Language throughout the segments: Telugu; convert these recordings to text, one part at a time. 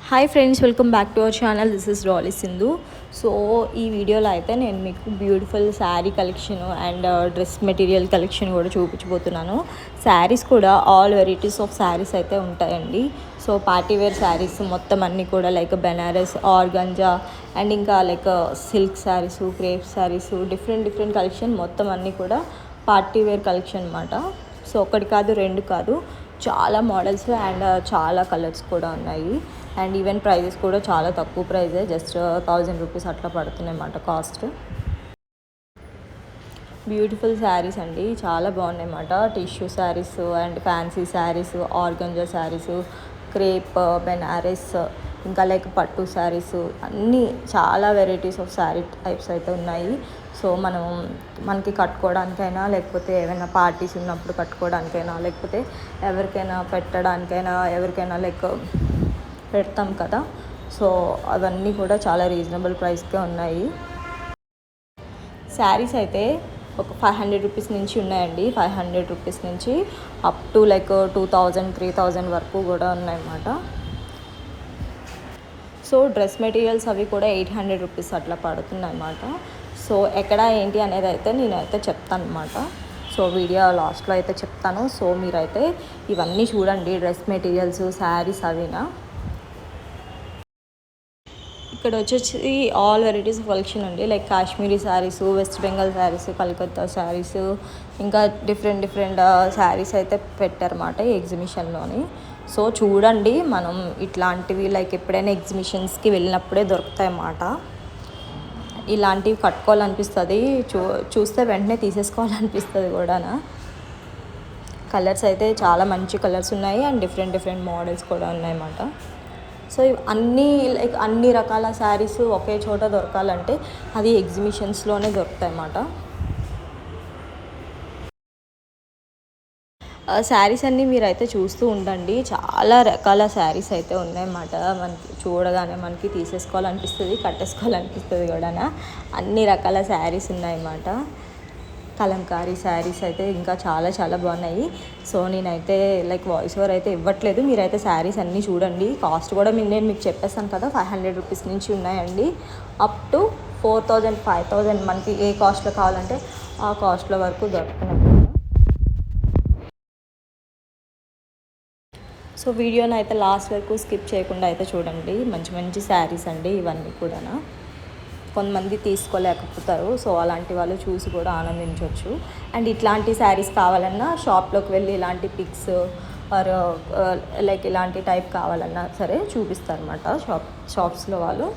Hi friends, welcome back to our channel. This is rally Sindhu. So ఈ వీడియోలో అయితే నేను మీకు beautiful sari collection and dress material collection కూడా చూపించబోతున్నాను. శారీస్ కూడా ఆల్ వెరైటీస్ ఆఫ్ శారీస్ అయితే ఉంటాయండి. సో పార్టీ వేర్ శారీస్ మొత్తం అన్నీ కూడా లైక్ బెనారస్, ఆర్గంజా అండ్ ఇంకా like silk saris, crepe saris, different collection మొత్తం అన్నీ కూడా పార్టీ వేర్ కలెక్షన్ అనమాట. సో ఒకటి కాదు, రెండు కాదు, చాలా మోడల్స్ అండ్ చాలా కలర్స్ కూడా ఉన్నాయి. అండ్ ఈవెన్ ప్రైజెస్ కూడా చాలా తక్కువ ప్రైజే, జస్ట్ 1000 రూపీస్ అట్లా పడుతున్నాయి అన్నమాట కాస్ట్. బ్యూటిఫుల్ శారీస్ అండి, చాలా బాగున్నాయి అన్నమాట. Tissue saris and fancy saris, organza saris, crepe, Banaras, ఇంకా లైక్ పట్టు శారీస్, అన్నీ చాలా వెరైటీస్ ఆఫ్ శారీ టైప్స్ అయితే ఉన్నాయి. సో మనకి కట్టుకోవడానికైనా, లేకపోతే ఏమైనా పార్టీస్ ఉన్నప్పుడు కట్టుకోవడానికైనా, లేకపోతే ఎవరికైనా పెట్టడానికైనా, ఎవరికైనా లైక్ పెడతాం కదా. సో అవన్నీ కూడా చాలా రీజనబుల్ ప్రైస్కే ఉన్నాయి. శారీస్ అయితే ఒక 500 రూపీస్ నుంచి ఉన్నాయండి. 500 రూపీస్ నుంచి అప్ టు లైక్ 2000, 3000 వరకు కూడా ఉన్నాయన్నమాట. సో డ్రెస్ మెటీరియల్స్ అవి కూడా 800 రూపీస్ అట్లా పడుతున్నాయి అన్నమాట. సో ఎక్కడ ఏంటి అనేది అయితే నేనైతే చెప్తాను అనమాట. సో వీడియో లాస్ట్లో అయితే చెప్తాను. సో మీరైతే ఇవన్నీ చూడండి, డ్రెస్ మెటీరియల్స్, శారీస్ అవినా. ఇక్కడ వచ్చేసి ఆల్ వెరైటీస్ కలెక్షన్ అండి, లైక్ కాశ్మీరీ శారీస్, వెస్ట్ బెంగాల్ శారీస్, కలకత్తా శారీస్, ఇంకా డిఫరెంట్ శారీస్ అయితే పెట్టారన్నమాట ఈ ఎగ్జిబిషన్లోని. సో చూడండి, మనం ఇట్లాంటివి లైక్ ఎప్పుడైనా ఎగ్జిబిషన్స్కి వెళ్ళినప్పుడే దొరుకుతాయి అన్నమాట. ఇలాంటివి కట్టుకోవాలనిపిస్తుంది, చూస్తే వెంటనే తీసేసుకోవాలనిపిస్తుంది కూడా. కలర్స్ అయితే చాలా మంచి కలర్స్ ఉన్నాయి అండ్ డిఫరెంట్ మోడల్స్ కూడా ఉన్నాయన్నమాట. సో అన్ని రకాల శారీస్ ఒకే చోట దొరకాలంటే అది ఎగ్జిబిషన్స్లోనే దొరుకుతాయి అన్నమాట. శారీస్ అన్నీ మీరైతే చూస్తూ ఉండండి, చాలా రకాల శారీస్ అయితే ఉన్నాయన్నమాట. మనకి చూడగానే మనకి తీసేసుకోవాలనిపిస్తుంది, కట్టేసుకోవాలనిపిస్తుంది కూడా. అన్ని రకాల శారీస్ ఉన్నాయన్నమాట. కలంకారీ శారీస్ అయితే ఇంకా చాలా బాగున్నాయి. సో నేనైతే లైక్ వాయిస్ ఓవర్ అయితే ఇవ్వట్లేదు, మీరైతే శారీస్ అన్నీ చూడండి. కాస్ట్ కూడా నేను మీకు చెప్పేస్తాను కదా, 500 రూపీస్ నుంచి ఉన్నాయండి అప్ టు 4000, 5000 మనకి ఏ కాస్ట్లో కావాలంటే ఆ కాస్ట్లో వరకు దొరుకుతున్నాయి. సో వీడియోని అయితే లాస్ట్ వరకు స్కిప్ చేయకుండా అయితే చూడండి. మంచి శారీస్ అండి ఇవన్నీ కూడా. కొంతమంది తీసుకోలేకపోతారు, సో అలాంటి వాళ్ళు చూసి కూడా ఆనందించవచ్చు. అండ్ ఇట్లాంటి శారీస్ కావాలన్నా షాప్లోకి వెళ్ళి ఇలాంటి పిక్స్ ఆర్ లైక్ ఇలాంటి టైప్ కావాలన్నా సరే చూపిస్తారు అన్నమాట షాప్స్లో వాళ్ళు.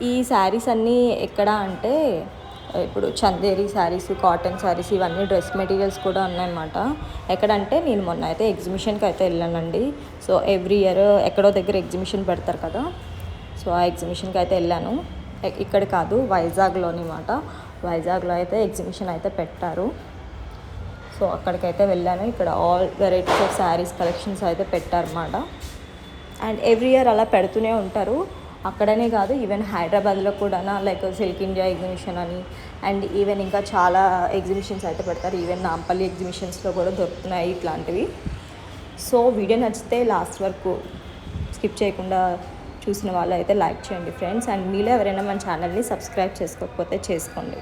ఈ శారీస్ అన్నీ ఎక్కడ అంటే ఇప్పుడు చందేరి శారీస్, కాటన్ శారీస్, ఇవన్నీ డ్రెస్ మెటీరియల్స్ కూడా ఉన్నాయన్నమాట. ఎక్కడంటే నేను మొన్న అయితే ఎగ్జిబిషన్కి అయితే వెళ్ళానండి. సో ఎవ్రీ ఇయర్ ఎక్కడో దగ్గర ఎగ్జిబిషన్ పెడతారు కదా, సో ఆ ఎగ్జిబిషన్కి అయితే వెళ్ళాను. ఇక్కడ కాదు, వైజాగ్లోని మాట. వైజాగ్లో అయితే ఎగ్జిబిషన్ అయితే పెట్టారు. సో అక్కడికైతే వెళ్ళాను. ఇక్కడ all varieties of saris collections అయితే పెట్టారన్నమాట. అండ్ ఎవ్రీ ఇయర్ అలా పెడుతూనే ఉంటారు. అక్కడనే కాదు, ఈవెన్ హైదరాబాద్లో కూడా లైక్ సిల్క్ ఇండియా ఎగ్జిబిషన్ అని, అండ్ ఈవెన్ ఇంకా చాలా ఎగ్జిబిషన్స్ అయితే పెడతారు. ఈవెన్ నాంపల్లి ఎగ్జిబిషన్స్లో కూడా దొరుకుతున్నాయి ఇట్లాంటివి. సో వీడియో నచ్చితే లాస్ట్ వరకు స్కిప్ చేయకుండా చూసిన వాళ్ళు అయితే లైక్ చేయండి ఫ్రెండ్స్. అండ్ మీలో ఎవరైనా మన ఛానల్ని సబ్స్క్రైబ్ చేసుకోకపోతే చేసుకోండి.